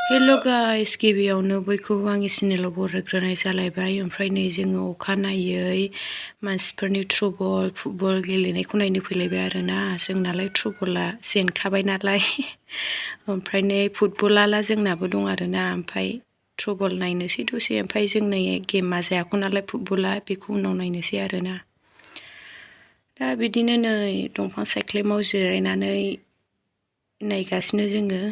Hello guys गिबियावनो बयखौबो आंनि चेनेलाव बरायग्रोनाय जालायबाय ओमफ्राय नै जोङो अखानायै मानसिफोरनि थ्रुबल फुटबल गेलेनायखौ नायनो फैलायबाय आरोना जोंनालाय थ्रुबला जेनखाबाय नालाय ओमफ्राय नै फुटबलाला जोंनाबो दं आरोना ओमफ्राय थ्रुबल नायनोसै दसे ओमफ्राय जोंनि गेमा जायाखै नालाय फुटबला बेखौ उनाव नायनोसै आरोना दा बिदिनो नै दंफां सायख्लुमाव जिरायनानै नायगासिनो जोङो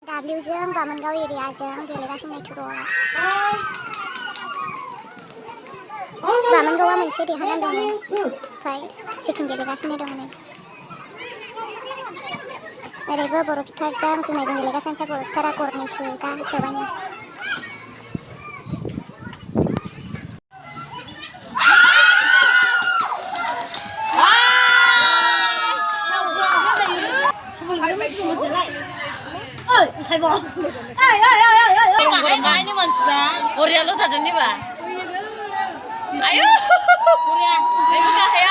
derhakw बामोनगाव एरियाजों गेलेगासिनो थ्रुबला बामोनगावआ मोनसे देरहानांदोंमोन ओमफ्राय सेकेन्ड गेलेगासिनो दंमोन ओरैबो बर'फिटारजों जोंनायजों गेलेगासिनो ओमफ्राय बर'फिटारा गरनै सोबायनो ini manusia Korea lo sadar nih pak ayo Korea ayo ya Korea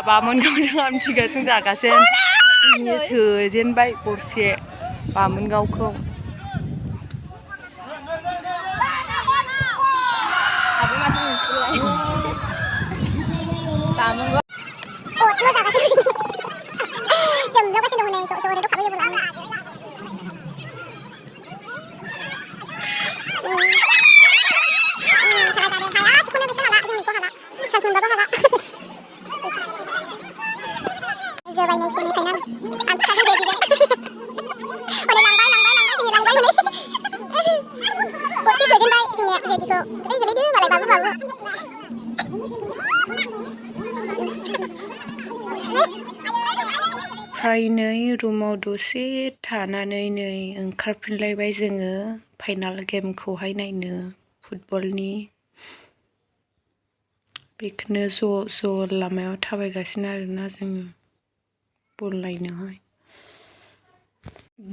बामोनगावजों आमथिगाजों जागासिनो बिनि सोजेनबाय गरसे बामोनगावखौ ओमफ्राय नै रुमाव दसे थानानै नै ओंखारफिनलायबाय जोङो फाइनाल गेमखौहाय नायनो फुटबलनि बेखौनो ज' लामायाव थाबायगासिनो आरोना जोङो बल नायनोहाय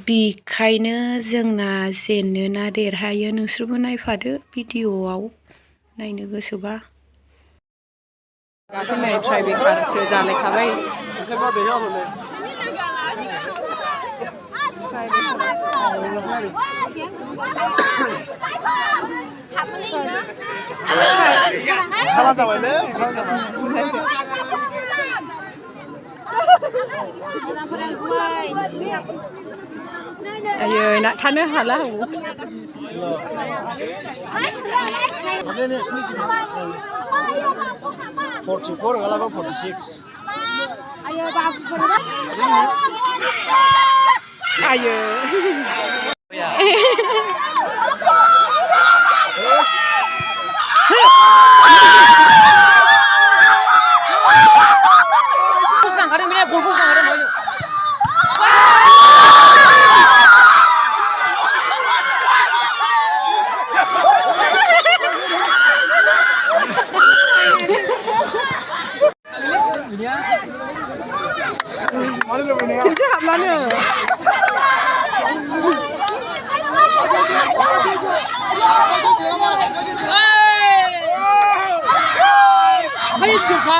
बेखायनो जोंना जेनो ना देरहायो नोंसोरबो नायफादो भिडिअ'आव नायनो गोसोबा गासै नै ट्राइबेकारसो जालायखाबाय ayo nak थानो हाला 44 ngalaban 46 ayo Bisa mana? Hai suka.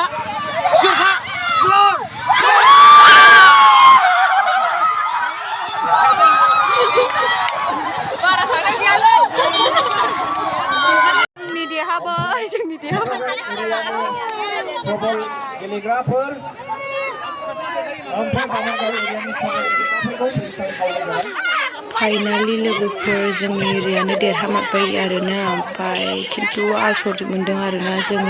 Parah sangat ya lo. Ini dia habai, ini dia habai. lwgwpwr finally लोगोफोर जोंनि एरियानो देरहामारबाय आरोना ओमफ्राय खिन्थु आसरित मोनदों आरोना जों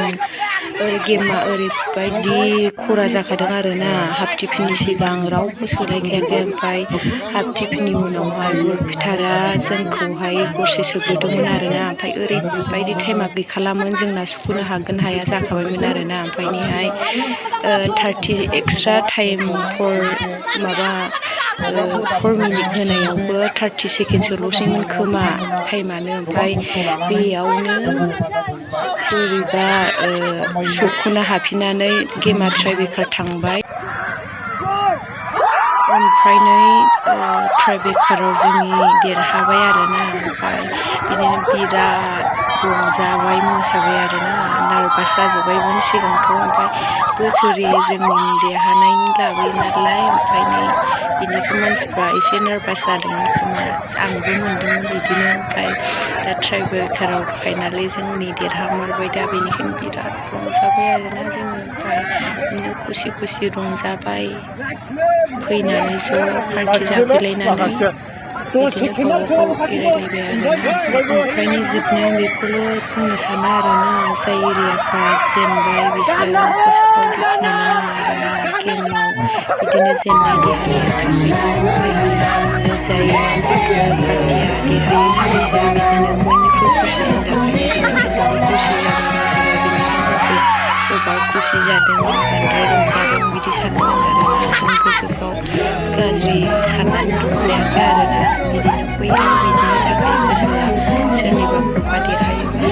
गेमा ओरैबायदि खरा जाखादों आरोना हाफ टिफिननि सिगां रावबो सोलायखायाखै ओमफ्राय हाफ टिफिननि उनावहाय बर'फिटारा जोंखौहाय गरसे सोग्रोदोंमोन आरोना ओमफ्राय ओरैबायदि टाइमा गैखालामोन जोंना सुख'नो हागोन हाया जाखाबायमोन आरोना ओमफ्राय नैहाय 30 एक्सट्रा टाइम फर माबा 4 मिनिट होनायावबो 30 सेकेन्डसोल'सैमोन खोमा टाइमानो ओमफ्राय बेयावनो बोरैबा सख'नो हाफिननानै गेमा ट्राइबेकार थांबाय ओमफ्राय नै ट्राइबेकाराव जोंनि देरहाबाय आरोना ओमफ्राय बिदिनो बिराद रंजाबाय मोसाबाय आरोना नार्भास जाजोब्बायमोन सिगांथ' ओमफ्राय बोसोरे जोंनि देरहानायनि लाबोयो नालाय ओमफ्राय नै बिनिखाय मानसिफ्रा एसे नार्भास जादोंमोन खोमा आंबो मोनदोंमोन बिदिनो ओमफ्राय दा ट्राइबेकाराव फाइनालि जोंनि देरहामारबाय दा बेनिखायनो बिराद रंजाबाय आरोना जोङो ओमफ्राय बिदिनो खुसि खुसि रंजाबाय फैनानै ज' पार्टि जाफैलायनानै बिदिनो गावबा गाव एरायलायबाय आरोना ओमफ्राय जोबनायाव बेखौल' बुंनो सानो आरोना जाय एरियाफ्रा जेनबाय बिसोरो गोसोफ्राव दुखु मोनो आरोना गेमाव बिदिनो जेननाय देरहानाया थाखायो जाय पार्टिया देरहायो बिसोरो बिदिनो बयनिख्रुइ खुसिसिन जाखायो जोबोद खुसि जादों मोसाबाय बेनिखायनो बबेबा खुसि जादों बांद्राय रंजादों बिदि साननो नाङा आरोना जों गोसोफ्राव गाज्रि साननानै रंजायाखै आरोना बिदिनो बयहाबो बिदिनो जाखायो गोसोआ सोरनिबा बबेबा देरहायोब्ला